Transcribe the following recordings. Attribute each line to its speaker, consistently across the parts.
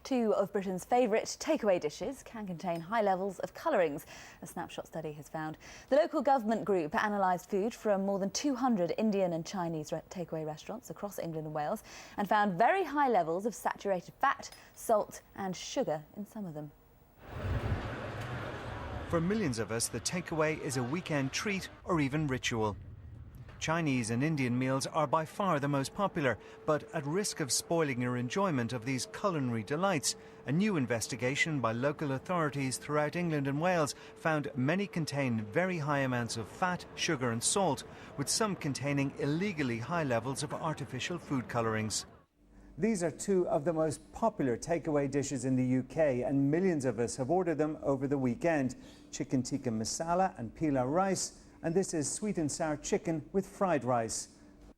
Speaker 1: Two of Britain's favourite takeaway dishes can contain high levels of colourings, a snapshot study has found. The local government group analysed food from more than 200 Indian and Chinese takeaway restaurants across England and Wales and found very high levels of saturated fat, salt and sugar in some of them.
Speaker 2: For millions of us, the takeaway is a weekend treat or even ritual. Chinese and Indian meals are by far the most popular, but at risk of spoiling your enjoyment of these culinary delights, a new investigation by local authorities throughout England and Wales found many contain very high amounts of fat, sugar and salt, with some containing illegally high levels of artificial food colourings.
Speaker 3: These are two of the most popular takeaway dishes in the UK, and millions of us have ordered them over the weekend. Chicken Tikka Massala and Pilau rice, and this is sweet and sour chicken with fried rice.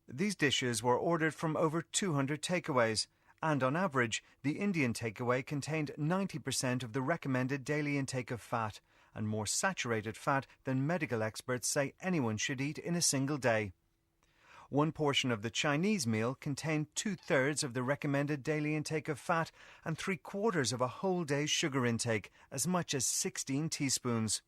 Speaker 2: These dishes were ordered from over 200 takeaways, and on average, the Indian takeaway contained 90% of the recommended daily intake of fat, and more saturated fat than medical experts say anyone should eat in a single day. One portion of the Chinese meal contained 2/3 of the recommended daily intake of fat and 3/4 of a whole day's sugar intake, as much as 16 teaspoons.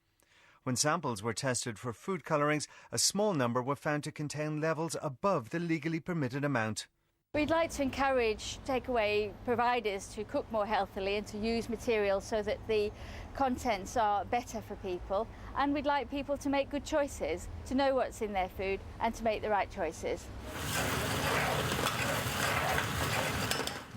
Speaker 2: When samples were tested for food colourings, a small number were found to contain levels above the legally permitted amount.
Speaker 4: We'd like to encourage takeaway providers to cook more healthily and to use materials so that the contents are better for people, and we'd like people to make good choices, to know what's in their food and to make the right choices.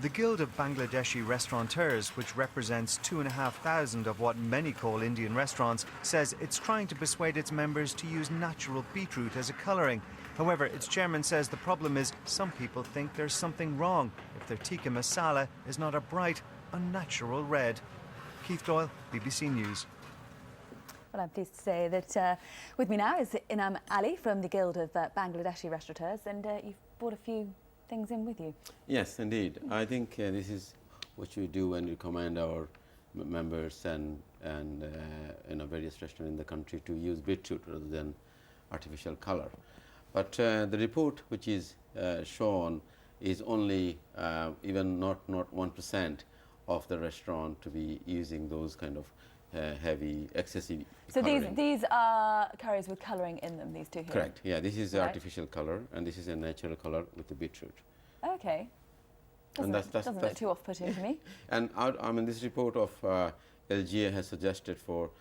Speaker 2: The Guild of Bangladeshi Restaurateurs, which represents 2,500 of what many call Indian restaurants, says it's trying to persuade its members to use natural beetroot as a colouring. However, its chairman says the problem is some people think there's something wrong if their tikka masala is not a bright, unnatural red. Keith Doyle, BBC News.
Speaker 1: Well, I'm pleased to say that with me now is Enam Ali from the Guild of Bangladeshi Restaurateurs, and you've brought a few things in with you.
Speaker 5: Yes, indeed. I think this is what you do when you command our members and various restaurants in the country to use beetroot rather than artificial colour. But the report which is shown is only even not 1% of the restaurant to be using those kind of heavy, excessive
Speaker 1: So
Speaker 5: colouring.
Speaker 1: these are curries with colouring in them, these two here?
Speaker 5: Correct, yeah, this is
Speaker 1: Right.
Speaker 5: artificial colour and this is a natural colour with the beetroot.
Speaker 1: Okay. Doesn't look too off-putting to me.
Speaker 5: And I mean, this report of LGA has suggested for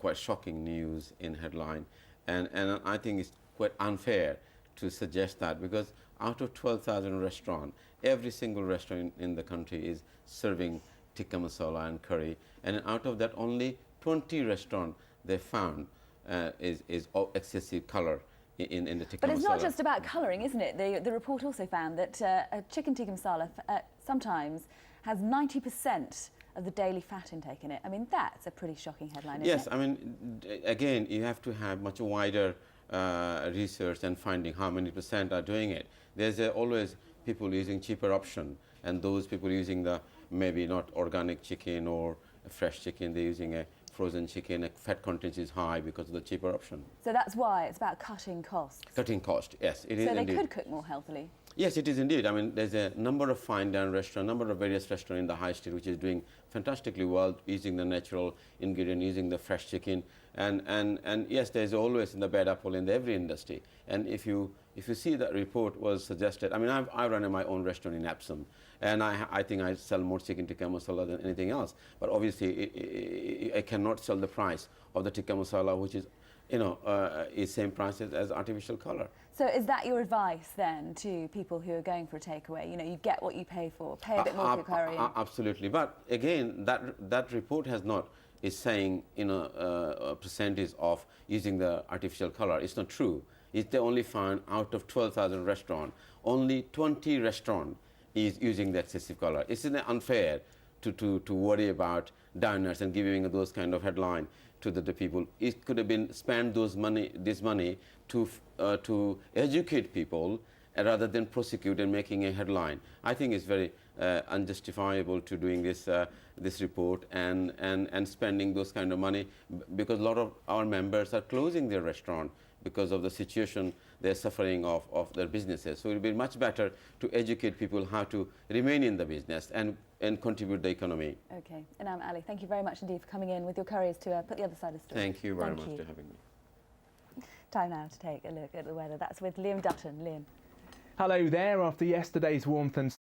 Speaker 5: quite shocking news in headline, and I think it's quite unfair to suggest that, because out of 12,000 restaurants, every single restaurant in the country is serving tikka masala and curry, and out of that only 20 restaurants they found is of excessive colour in the tikka masala.
Speaker 1: But it's not just about colouring, isn't it? The report also found that a chicken tikka masala sometimes has 90% of the daily fat intake in it. I mean, that's a pretty shocking headline, isn't it?
Speaker 5: Yes, I mean, again, you have to have much wider research and finding how many percent are doing it. There's always people using cheaper option, and those people using the maybe not organic chicken or fresh chicken, they're using a frozen chicken. Fat content is high because of the cheaper option.
Speaker 1: So that's why it's about cutting costs.
Speaker 5: Cutting cost, yes, it is
Speaker 1: So they
Speaker 5: indeed.
Speaker 1: could cook more healthily.
Speaker 5: Yes, it is indeed. I mean, there's a number of fine dine restaurants, number of various restaurants in the high street which is doing fantastically well, using the natural ingredient, using the fresh chicken, and yes, there's always in the bad apple in every industry. And if you see that report was suggested, I mean, I run my own restaurant in Epsom, and I think I sell more chicken tikka masala than anything else. But obviously, I cannot sell the price of the tikka masala, which is, is same price as artificial colour.
Speaker 1: So is that your advice then to people who are going for a takeaway? You get what you pay for, pay a bit more for your curry.
Speaker 5: Absolutely. But again, that report is saying a percentage of using the artificial colour. It's not true. They only found out of 12,000 restaurants, only 20 restaurants is using the excessive colour. Isn't it unfair to worry about diners and giving those kind of headline to the people? It could have been spent this money to educate people rather than prosecute and making a headline. I think it's very unjustifiable to doing this report and spending those kind of money, because a lot of our members are closing their restaurant because of the situation they're suffering of their businesses. So it will be much better to educate people how to remain in the business and contribute the economy.
Speaker 1: OK. Enam Ali, thank you very much indeed for coming in with your couriers to put the other side of the story.
Speaker 5: Thank you very much for having me.
Speaker 1: Time now to take a look at the weather. That's with Liam Dutton. Liam.
Speaker 6: Hello there. After yesterday's warmth and